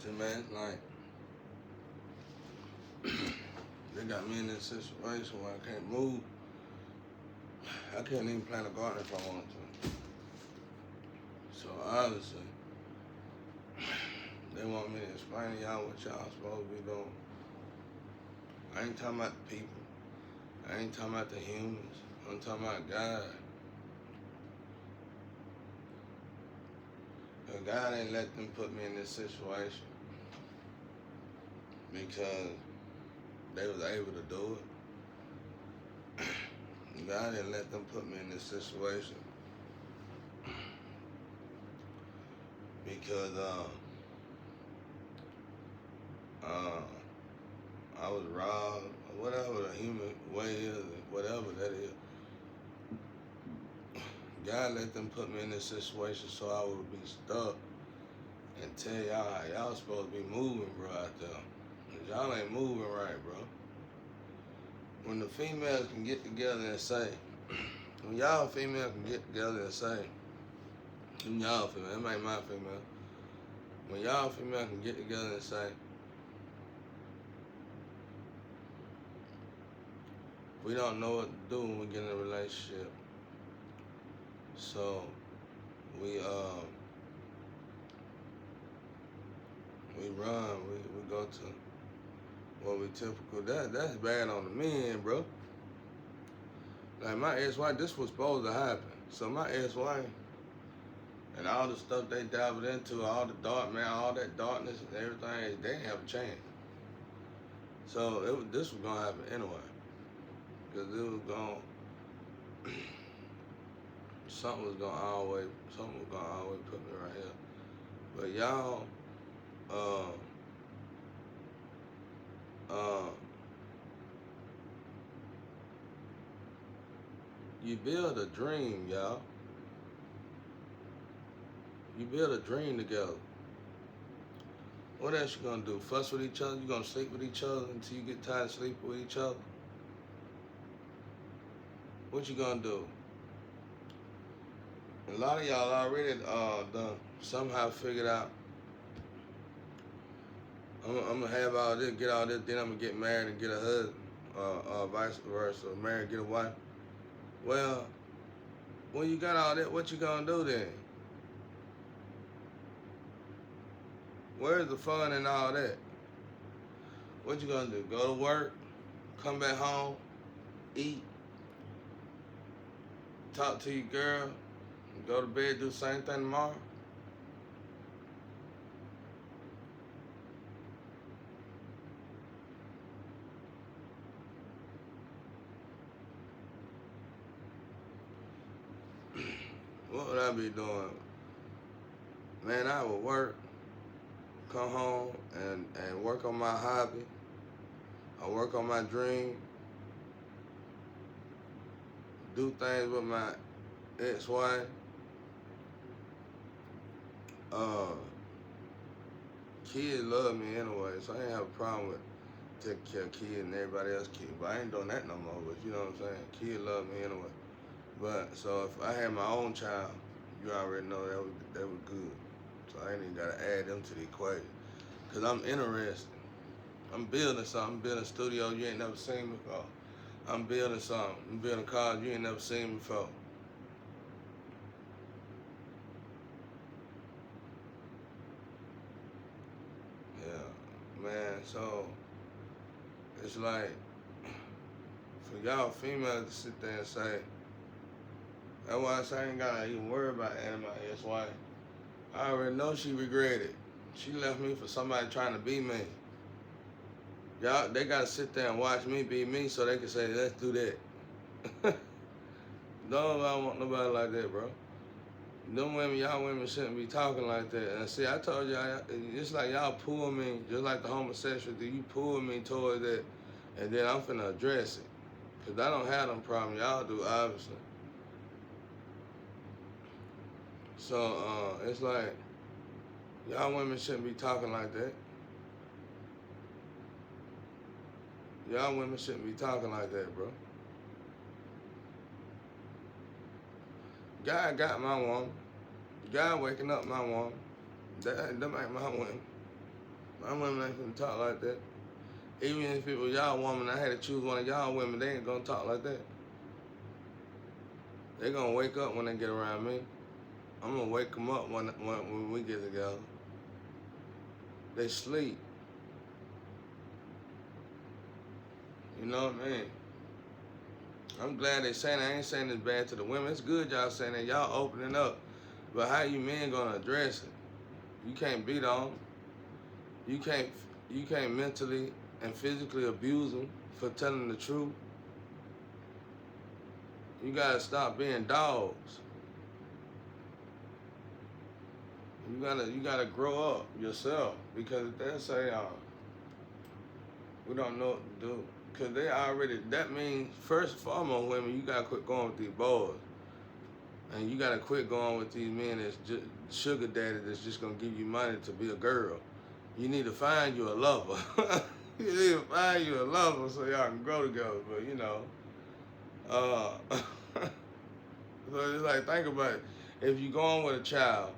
See, man, it's like they got me in this situation where I can't move. I can't even plant a garden if I wanted to. So obviously, they want me to explain to y'all what y'all supposed to be doing. I ain't talking about the people. I ain't talking about the humans. I'm talking about God. And God ain't let them put me in this situation because they was able to do it. God didn't let them put me in this situation because I was robbed, or whatever the human way is, whatever that is. God let them put me in this situation so I would be stuck and tell y'all how y'all supposed to be moving, bro, out there. 'Cause y'all ain't moving right, bro. When the females can get together and say, when y'all female can get together and say, when y'all female, that ain't my female. When y'all female can get together and say, we don't know what to do when we get in a relationship. So we run, we go to what we typical. That's bad on the men, bro. Like my ex-wife, this was supposed to happen. So my ex-wife and all the stuff they dabbled into, all the dark, man, all that darkness and everything, they didn't have a chance. So this was gonna happen anyway, because it was gonna, something was gonna always put me right here. But y'all, you build a dream, y'all. You build a dream together. What else you gonna do? Fuss with each other? You gonna sleep with each other until you get tired of sleeping with each other? What you gonna do? A lot of y'all already done somehow figured out, I'm gonna have all this, get all this, then I'm gonna get married and get a husband, vice versa, marry and get a wife. Well, when you got all that, what you gonna do then? Where's the fun and all that? What you gonna do? Go to work, come back home, eat, talk to your girl, go to bed, do the same thing tomorrow? What would I be doing? Man, I would work, come home and work on my hobby. I work on my dream, do things with my ex-wife. Kids love me anyway, so I ain't have a problem with taking care of kids and everybody else's kids. But I ain't doing that no more, but you know what I'm saying? Kids love me anyway. But, so if I had my own child, you already know that was good. So I ain't even gotta add them to the equation. Cause I'm interested. I'm building something. I'm building a studio you ain't never seen before. I'm building something. I'm building cars you ain't never seen before. Yeah, man, so it's like, for y'all females to sit there and say, that's why I say I ain't gotta even worry about Anna, my ex-wife. I already know she regretted. She left me for somebody trying to be me. Y'all, they gotta sit there and watch me be me so they can say, let's do that. Nobody want nobody like that, bro. Them women, y'all women shouldn't be talking like that. And see, I told y'all, it's like y'all pull me, just like the homosexual, you pull me towards that, and then I'm finna address it. Cause I don't have them problems, y'all do, obviously. So, it's like, y'all women shouldn't be talking like that. Y'all women shouldn't be talking like that, bro. God got my woman. God waking up my woman. Them ain't my women. My women ain't gonna talk like that. Even if it was y'all woman, I had to choose one of y'all women, they ain't gonna talk like that. They gonna wake up when they get around me. I'm gonna wake them up when we get together. They sleep. You know what I mean? I'm glad they saying that. I ain't saying this bad to the women. It's good y'all saying that. Y'all opening up. But how you men gonna address it? You can't beat on them. You can't mentally and physically abuse them for telling the truth. You gotta stop being dogs. You gotta grow up yourself, because if they say we don't know what to do, because they already, that means first and foremost, women, you gotta quit going with these boys, and you gotta quit going with these men that's just sugar daddy that's just gonna give you money to be a girl. You need to find you a lover. You need to find you a lover so y'all can grow together. But uh, so it's like, think about it. If you going with a child,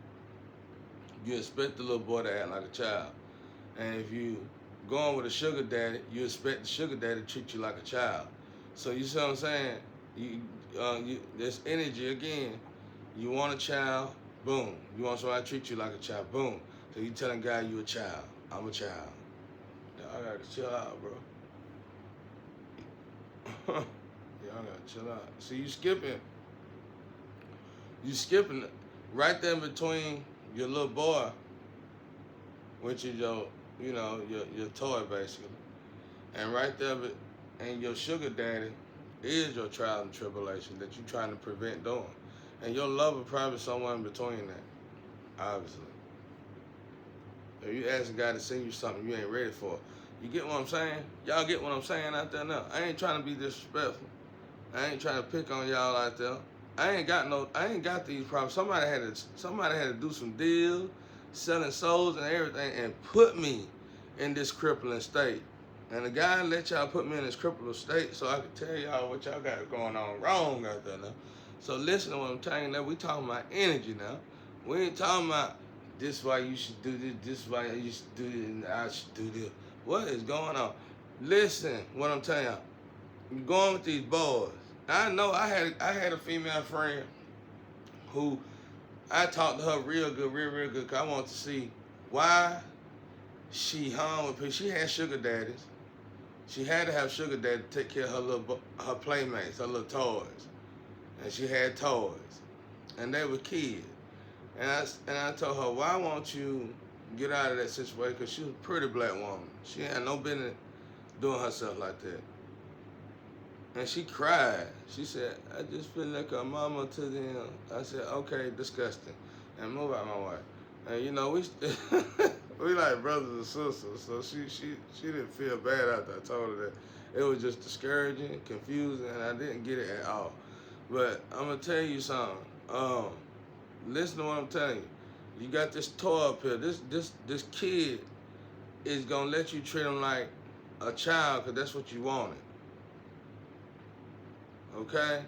you expect the little boy to act like a child. And if you going with a sugar daddy, you expect the sugar daddy to treat you like a child. So you see what I'm saying? This energy again. You want a child, boom. You want somebody to treat you like a child, boom. So you telling God you a child. I'm a child. Y'all gotta chill out, bro. Y'all gotta chill out. See, you skipping. You skipping right there in between your little boy, which is your toy basically, and right there, and your sugar daddy is your trial and tribulation that you trying to prevent doing, and your lover probably somewhere in between that, obviously. If you asking God to send you something you ain't ready for, you get what I'm saying? Y'all get what I'm saying out there now? I ain't trying to be disrespectful. I ain't trying to pick on y'all out there. I ain't got these problems. Somebody had to do some deals, selling souls and everything, and put me in this crippling state. And the guy let y'all put me in this crippling state so I could tell y'all what y'all got going on wrong out there now. So listen to what I'm telling you now. We talking about energy now. We ain't talking about this why you should do this why you should do this, and I should do this. What is going on? Listen, what I'm telling y'all. You going with these boys. I know I had a female friend who I talked to her real good, real good, because I wanted to see why she hung with people. She had sugar daddies. She had to have sugar daddy to take care of her playmates, her little toys. And she had toys. And they were kids. And I told her, why won't you get out of that situation? Because she was a pretty black woman. She had no business doing herself like that. And she cried. She said, I just feel like a mama to them. I said, okay, disgusting. And move out my way. And we like brothers and sisters. So she didn't feel bad after I told her that. It was just discouraging, confusing, and I didn't get it at all. But I'm gonna tell you something. Listen to what I'm telling you. You got this toy up here. This kid is gonna let you treat him like a child because that's what you wanted. Okay?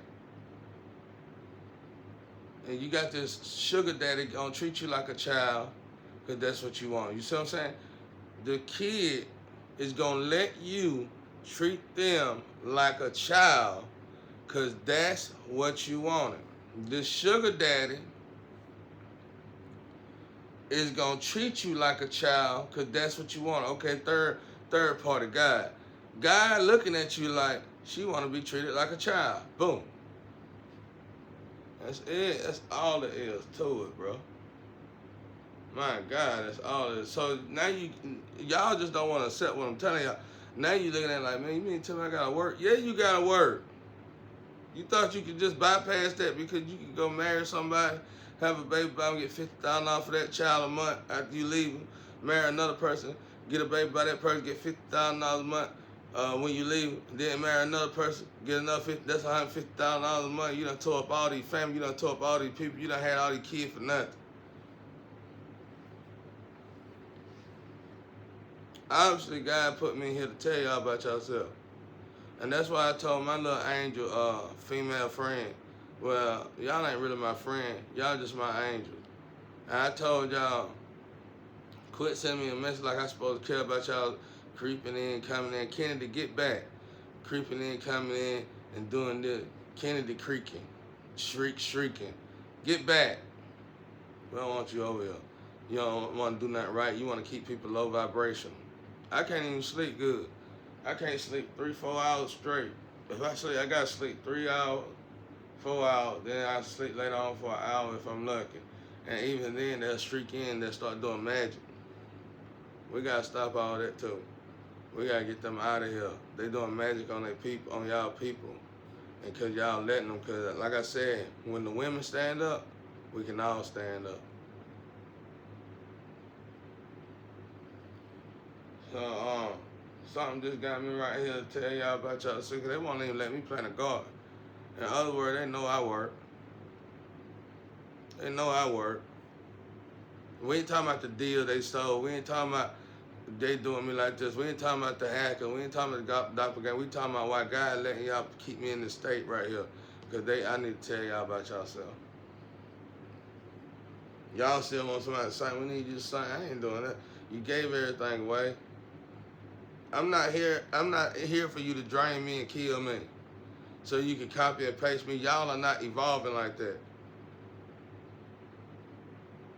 And you got this sugar daddy gonna treat you like a child because that's what you want. You see what I'm saying? The kid is gonna let you treat them like a child because that's what you wanted. This sugar daddy is gonna treat you like a child because that's what you want. Okay, third party God. God looking at you like she wanna be treated like a child. Boom. That's it. That's all there is to it, bro. My God, that's all it is. So now y'all just don't want to accept what I'm telling y'all. Now you looking at it like, man, you mean to tell me I gotta work? Yeah, you gotta work. You thought you could just bypass that because you could go marry somebody, have a baby by them, get $50,000 for that child a month after you leave them, marry another person, get a baby by that person, get $50,000 a month when you leave, then marry another person, get another 50. That's $150,000 a month. You done tore up all these families, you done tore up all these people, you done had all these kids for nothing. Obviously, God put me here to tell y'all about yourself. And that's why I told my little angel, female friend, well, y'all ain't really my friend. Y'all just my angel. And I told y'all, Quit sending me a message like I supposed to care about y'all creeping in, coming in. Kennedy, get back. Creeping in, coming in, and doing this. Kennedy creaking. Shrieking. Get back. We don't want you over here. You don't want to do nothing right. You want to keep people low vibration. I can't even sleep good. I can't sleep 3-4 hours straight. If I sleep, I gotta sleep 3 hours, 4 hours. Then I sleep later on for an hour if I'm lucky. And even then, they'll streak in. They'll start doing magic. We gotta stop all that too. We gotta get them out of here. They doing magic on their people, on y'all people, and cause y'all letting them. Cause like I said, when the women stand up, we can all stand up. So something just got me right here to tell y'all about y'all secret. They won't even let me plant a garden. In other words, they know I work. They know I work. We ain't talking about the deal they sold. We ain't talking about they doing me like this. We ain't talking about the hacker. We ain't talking about the doppelganger. We talking about why God letting y'all keep me in this state right here. Cause I need to tell y'all about yourself. Y'all still want somebody to sign. We need you to sign. I ain't doing that. You gave everything away. I'm not here for you to drain me and kill me. So you can copy and paste me. Y'all are not evolving like that.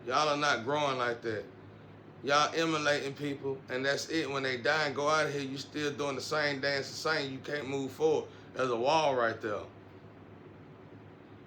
Y'all are not growing like that. Y'all emulating people, and that's it. When they die and go out of here, you still doing the same dance, the same. You can't move forward. There's a wall right there.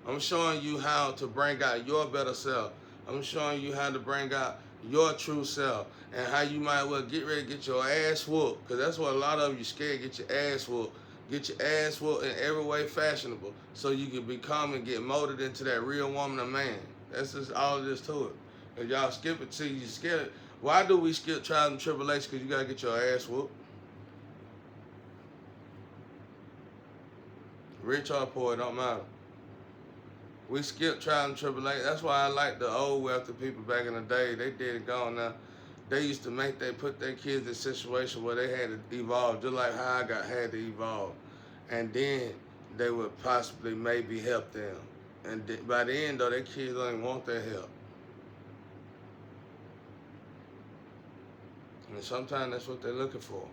I'm showing you how to bring out your better self. I'm showing you how to bring out your true self, and how you might well get ready to get your ass whooped, because that's what a lot of you scared, get your ass whooped. Get your ass whooped in every way fashionable, so you can become and get molded into that real woman or man. That's just all it is to it. If y'all skip it, see, you scared. Why do we skip trials and tribulations? Because you got to get your ass whooped. Rich or poor, it don't matter. We skip trials and tribulations. That's why I like the old wealthy people back in the day. They dead and gone now. They used to put their kids in a situation where they had to evolve, just like how I had to evolve. And then they would possibly maybe help them. And by the end, though, their kids don't even want their help. And sometimes that's what they're looking for.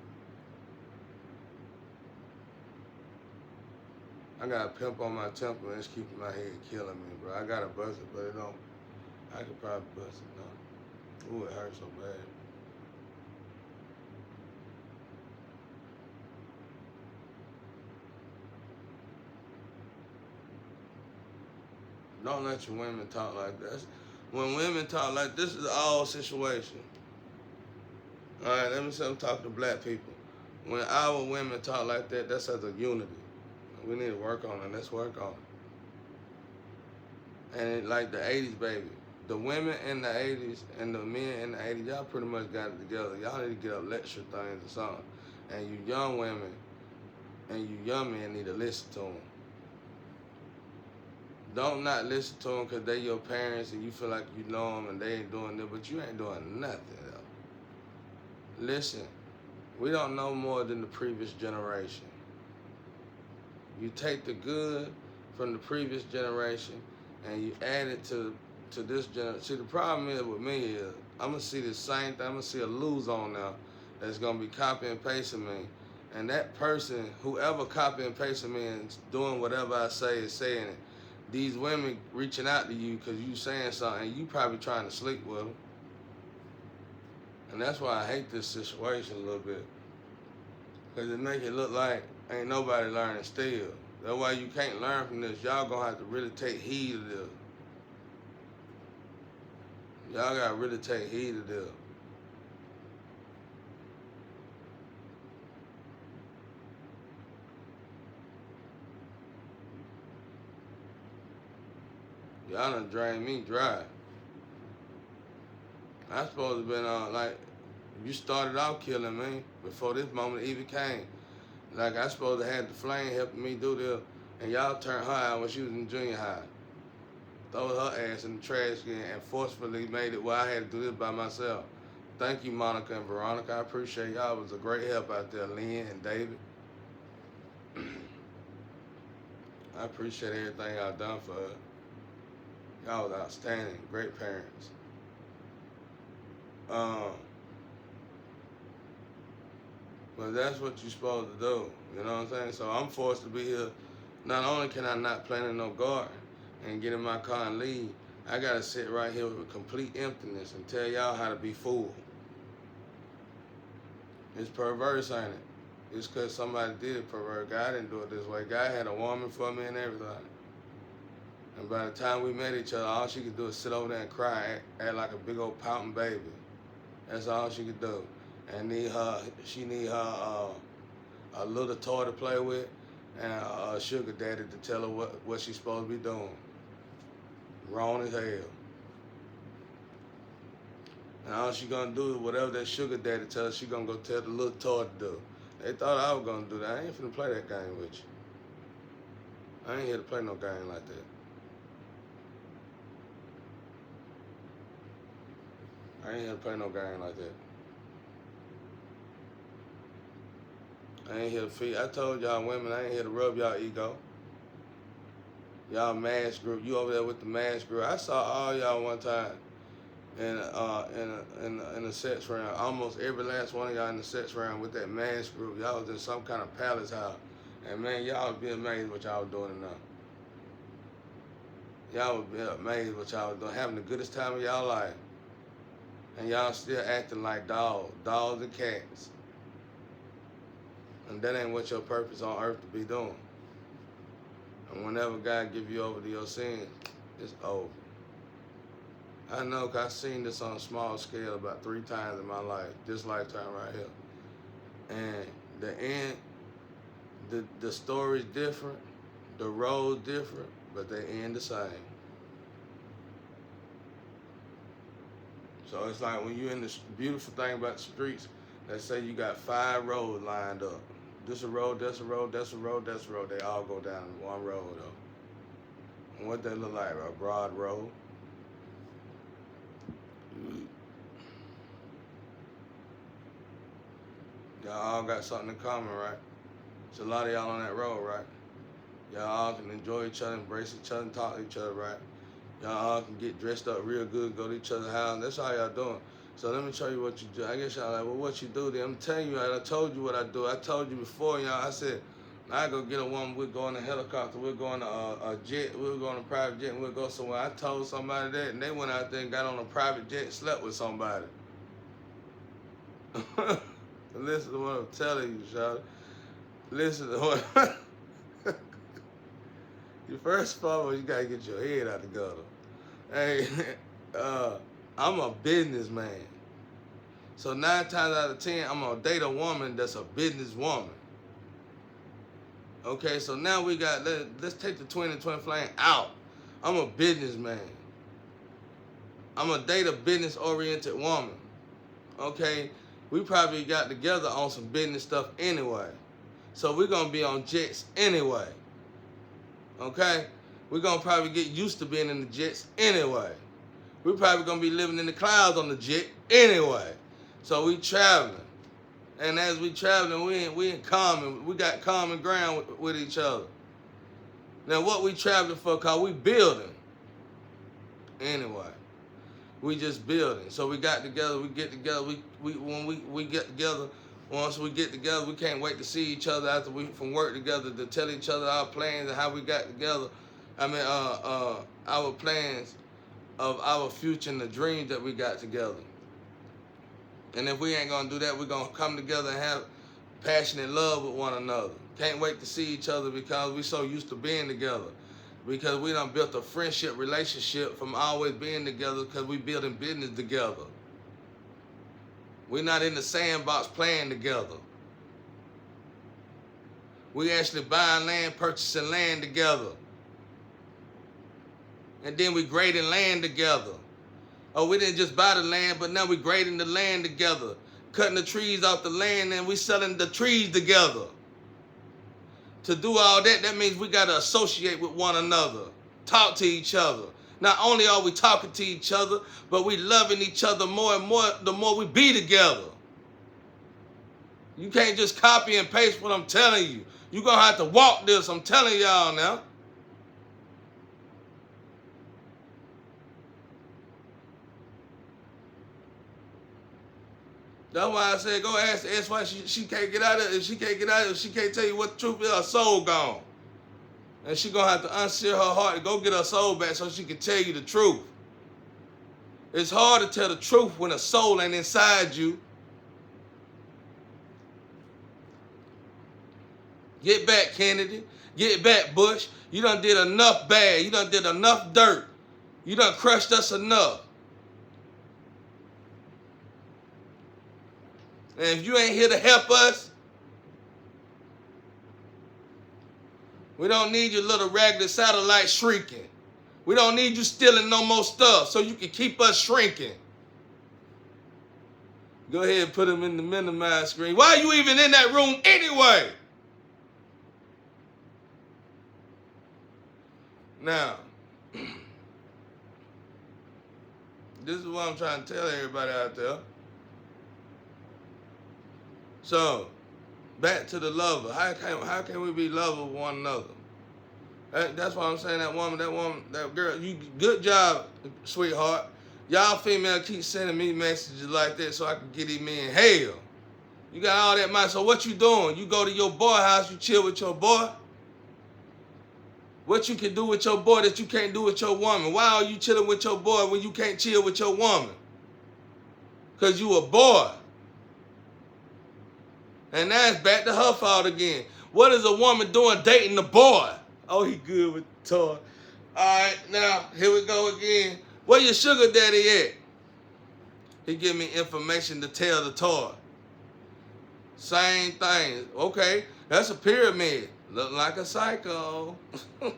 I got a pimp on my temple and it's keeping my head killing me, bro. I gotta bust it, but it don't. I could probably bust it now. Ooh, it hurts so bad. Don't let your women talk like that. When women talk like this, is all situation. All right, let me say I'm talking to black people. When our women talk like that, that's as a unity. We need to work on it. Let's work on it. And it, like the 80s, baby. The women in the 80s and the men in the 80s, y'all pretty much got it together. Y'all need to get up lecture things or something. And you young women and you young men need to listen to them. Don't not listen to them because they your parents and you feel like you know them and they ain't doing it, but you ain't doing nothing else. Listen, we don't know more than the previous generation. You take the good from the previous generation and you add it to this generation. See, the problem is with me is I'm going to see the same thing. I'm going to see a lose on now that's going to be copy and pasting me. And that person, whoever copy and pasting me and doing whatever I say is saying it, these women reaching out to you because you saying something and you probably trying to sleep with them. And that's why I hate this situation a little bit. Because it make it look like ain't nobody learning still. That's why you can't learn from this. Y'all gonna have to really take heed of this. Y'all gotta really take heed of this. Y'all done drained me dry. I supposed to been like, you started out killing me before this moment even came. Like I supposed to have the flame helping me do this, and y'all turned her out when she was in junior high. Throw her ass in the trash can and forcefully made it where I had to do this by myself. Thank you, Monica and Veronica. I appreciate y'all. It was a great help out there, Lynn and David. I appreciate everything y'all done for her. Y'all was outstanding, great parents. Um, but that's what you're supposed to do. You know what I'm saying? So I'm forced to be here. Not only can I not plant in no garden and get in my car and leave, I gotta sit right here with complete emptiness and tell y'all how to be full. It's perverse, ain't it? It's because somebody did it pervert. God didn't do it this way. God had a woman for me and everything. And by the time we met each other, all she could do is sit over there and cry, act like a big old pouting baby. That's all she could do. And she need her a little toy to play with and a sugar daddy to tell her what she's supposed to be doing. Wrong as hell. And all she gonna do is whatever that sugar daddy tells her, she gonna go tell the little toy to do. They thought I was gonna do that. I ain't finna play that game with you. I ain't here to play no game like that. I ain't here to play no game like that. I ain't here to feed. I told y'all women, I ain't here to rub y'all ego. Y'all mass group. You over there with the mass group. I saw all y'all one time in a sex round. Almost every last one of y'all in the sex round with that mass group. Y'all was in some kind of palace house. And man, y'all would be amazed what y'all was doing now. Y'all would be amazed what y'all was doing. Having the goodest time of y'all life. And y'all still acting like dogs and cats. And that ain't what your purpose on earth to be doing. And whenever God give you over to your sins, it's over. I know 'cause I've seen this on a small scale about 3 times in my life, this lifetime right here. And the end, the story's different, the road's different, but they end the same. So it's like when you're in the beautiful thing about the streets, let's say you got 5 roads lined up. This a road, that's a road, that's a road, that's a road. They all go down one road though. And what they look like, a broad road. Y'all all got something in common, right? It's a lot of y'all on that road, right? Y'all all can enjoy each other, embrace each other, and talk to each other, right? Y'all all can get dressed up real good, go to each other's house. That's all y'all doing. So let me show you what you do. I guess y'all like, well, what you do then? I'm telling you, I told you what I do. I told you before, y'all. I said, I go get a woman, we'll go in a helicopter, we'll go on a jet, we'll go on a private jet, and we'll go somewhere. I told somebody that, and they went out there and got on a private jet and slept with somebody. Listen to what I'm telling you, Charlotte. Listen to what... First of all, you gotta get your head out the gutter. Hey, I'm a businessman. So 9 times out of 10, I'm gonna date a woman that's a businesswoman. Okay, so now we got, let's take the twin and twin flame out. I'm a businessman. I'm gonna date a business-oriented woman. Okay, we probably got together on some business stuff anyway. So we're gonna be on jets anyway. Okay? We're gonna probably get used to being in the jets anyway. We're probably gonna be living in the clouds on the jet anyway. So we traveling. And as we traveling, we in common. We got common ground with each other. Now what we traveling for, cause we building. Anyway. We just building. So we got together, we get together, when we get together, once we get together, we can't wait to see each other after we from work together to tell each other our plans and how we got together. I mean, our plans of our future and the dreams that we got together. And if we ain't gonna do that, we're gonna come together and have passionate love with one another. Can't wait to see each other because we so used to being together. Because we done built a friendship relationship from always being together because we building business together. We're not in the sandbox playing together. We actually buying land, purchasing land together. And then we grading land together. Oh, we didn't just buy the land, but now we grading the land together. Cutting the trees off the land and we selling the trees together. To do all that, that means we got to associate with one another. Talk to each other. Not only are we talking to each other, but we loving each other more and more the more we be together. You can't just copy and paste what I'm telling you. You're going to have to walk this, I'm telling y'all now. That's why I said go ask the ex-wife. She can't get out of it. If she can't get out of it, if she can't tell you what the truth is, her soul gone. And she gonna have to unseal her heart and go get her soul back so she can tell you the truth. It's hard to tell the truth when a soul ain't inside you. Get back, Kennedy. Get back, Bush. You done did enough bad. You done did enough dirt. You done crushed us enough. And if you ain't here to help us, we don't need your little raggedy satellite shrieking. We don't need you stealing no more stuff so you can keep us shrinking. Go ahead and put them in the minimize screen. Why are you even in that room anyway? Now, this is what I'm trying to tell everybody out there. So, back to the lover. How can we be lovers with one another? That's why I'm saying that girl, you good job, sweetheart. Y'all female keep sending me messages like that so I can get him in hell. You got all that money. So what you doing? You go to your boy house, you chill with your boy? What you can do with your boy that you can't do with your woman? Why are you chilling with your boy when you can't chill with your woman? Because you a boy. And now it's back to her fault again. What is a woman doing dating the boy? Oh, he good with the toy. All right, now, here we go again. Where your sugar daddy at? He give me information to tell the toy. Same thing. Okay, that's a pyramid. Look like a psycho. Yeah.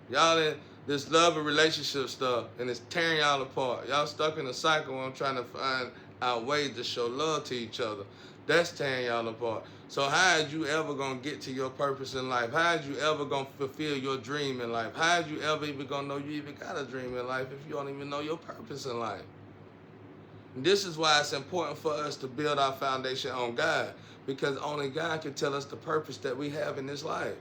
Y'all in this love and relationship stuff, and it's tearing y'all apart. Y'all stuck in a cycle where I'm trying to find out ways to show love to each other. That's tearing y'all apart. So how is you ever going to get to your purpose in life? How is you ever going to fulfill your dream in life? How is you ever even going to know you even got a dream in life if you don't even know your purpose in life? And this is why it's important for us to build our foundation on God, because only God can tell us the purpose that we have in this life.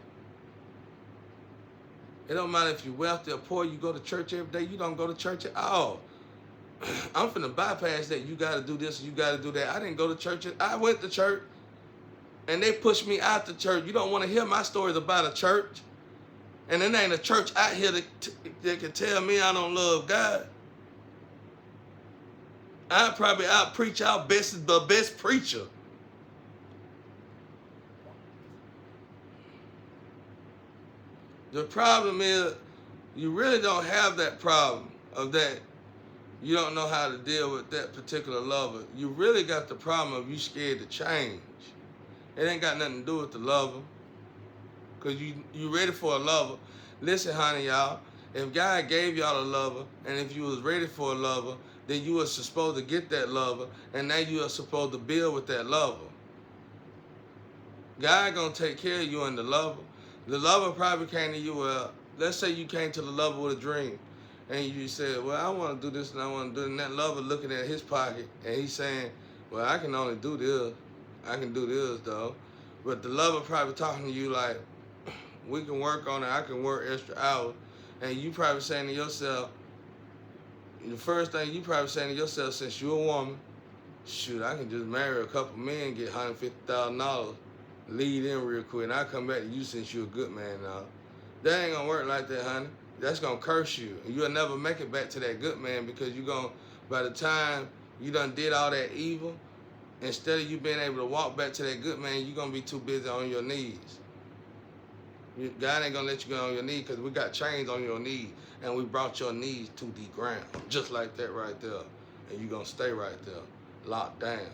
It don't matter if you're wealthy or poor, you go to church every day, you don't go to church at all. I'm finna bypass that. You got to do this, you got to do that. I didn't go to church. I went to church, and they pushed me out the church. You don't want to hear my stories about a church. And it ain't a church out here that can tell me I don't love God. I probably out-preach the best preacher. The problem is, you really don't have that problem of that. You don't know how to deal with that particular lover. You really got the problem of you scared to change. It ain't got nothing to do with the lover. Because you ready for a lover. Listen, honey, y'all. If God gave y'all a lover, and if you was ready for a lover, then you were supposed to get that lover, and now you are supposed to build with that lover. God gonna take care of you and the lover. The lover probably came to you, let's say you came to the lover with a dream. And you said, well, I want to do this and I want to do that. And that lover looking at his pocket and he's saying, well, I can only do this. I can do this, though. But the lover probably talking to you like, we can work on it. I can work extra hours. And you probably saying to yourself, the first thing you probably saying to yourself, since you're a woman, shoot, I can just marry a couple men, get $150,000, lead in real quick, and I come back to you since you're a good man now. That ain't going to work like that, honey. That's going to curse you. You'll never make it back to that good man because you're going to, by the time you done did all that evil, instead of you being able to walk back to that good man, you're going to be too busy on your knees. God ain't going to let you go on your knees because we got chains on your knees and we brought your knees to the ground. Just like that right there. And you're going to stay right there, locked down.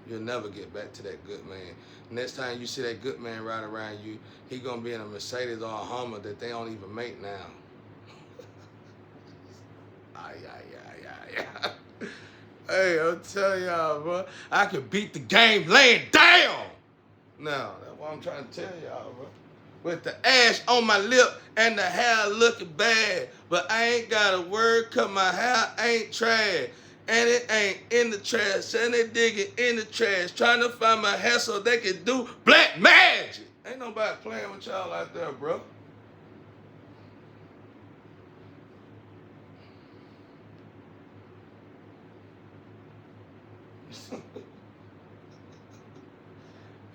You'll never get back to that good man. Next time you see that good man ride around you, he gonna be in a Mercedes or a Hummer that they don't even make now. Hey, I'm telling y'all, bro, I can beat the game laying down. Now, that's what I'm trying to tell y'all, bro. With the ash on my lip and the hair looking bad, but I ain't got a word 'cause my hair ain't trash. And it ain't in the trash, and they dig it in the trash, trying to find my hair so they can do black magic. Ain't nobody playing with y'all out there, bro.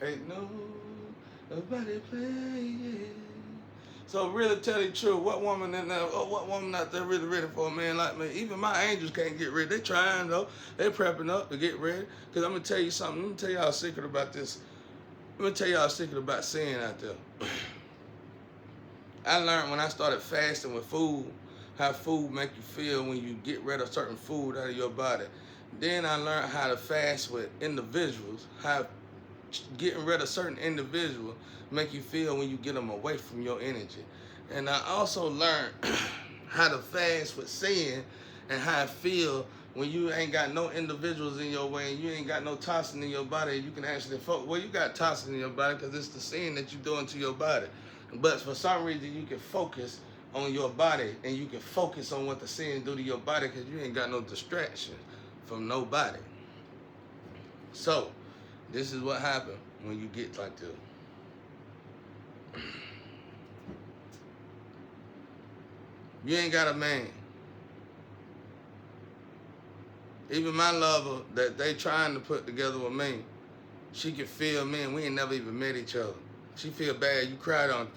Ain't nobody playing. So really tell the truth, what woman in there, what woman out there really ready for a man like me? Even my angels can't get ready. They trying though. They prepping up to get ready. Cause I'm gonna tell you something. Let me tell y'all a secret about this. Let me tell y'all a secret about sin out there. I learned when I started fasting with food, how food make you feel when you get rid of certain food out of your body. Then I learned how to fast with individuals, how getting rid of certain individuals make you feel when you get them away from your energy. And I also learned how to fast with sin and how I feel when you ain't got no individuals in your way and you ain't got no toxin in your body. You can actually focus. Well, you got toxin in your body because it's the sin that you're doing to your body. But for some reason, you can focus on your body and you can focus on what the sin do to your body because you ain't got no distraction from nobody. So, this is what happens when you get like this. You ain't got a man. Even my lover that they trying to put together with me, she can feel me and we ain't never even met each other. She feel bad. You cried on,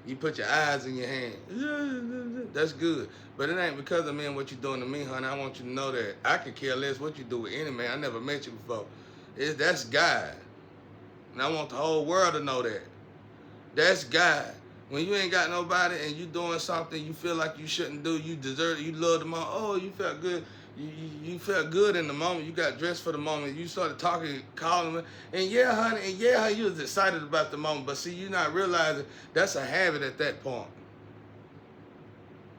you put your eyes in your hand. That's good. But it ain't because of me and what you doing to me, honey. I want you to know that I could care less what you do with any man. I never met you before. That's God. And I want the whole world to know that. That's God. When you ain't got nobody and you doing something you feel like you shouldn't do, you deserve it, you love the moment. Oh, you felt good. You felt good in the moment. You got dressed for the moment. You started talking, calling me. And yeah, honey, and yeah, you was excited about the moment. But see, you not realizing that's a habit at that point.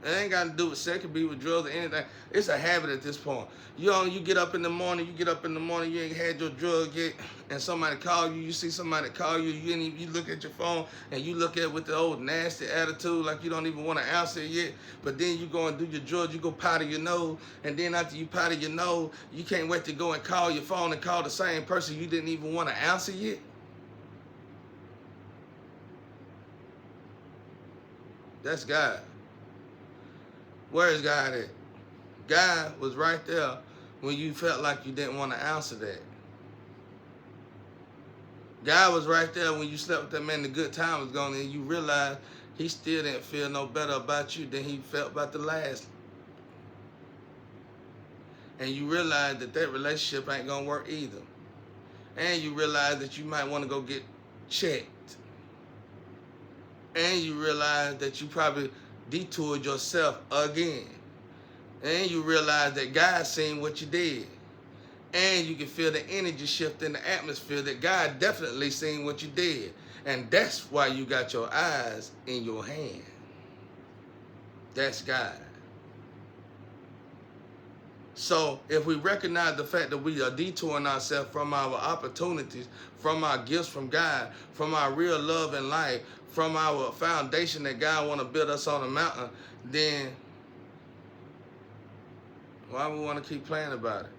It ain't got to do with sex, it could be with drugs or anything. It's a habit at this point. You get up in the morning, you ain't had your drug yet, and somebody call you, you see somebody call you, you look at your phone, and you look at it with the old nasty attitude, like you don't even want to answer it yet, but then you go and do your drugs, you go powder your nose, and then after you powder your nose, you can't wait to go and call your phone and call the same person you didn't even want to answer yet. That's God. Where is God at? God was right there when you felt like you didn't want to answer that. God was right there when you slept with that man, the good time was gone, and you realized he still didn't feel no better about you than he felt about the last. And you realize that relationship ain't gonna work either. And you realize that you might want to go get checked. And you realize that you probably detoured yourself again. And you realize that God seen what you did. And you can feel the energy shift in the atmosphere that God definitely seen what you did. And that's why you got your eyes in your hand. That's God. So if we recognize the fact that we are detouring ourselves from our opportunities, from our gifts from God, from our real love in life, from our foundation that God want to build us on a mountain, then why we want to keep playing about it?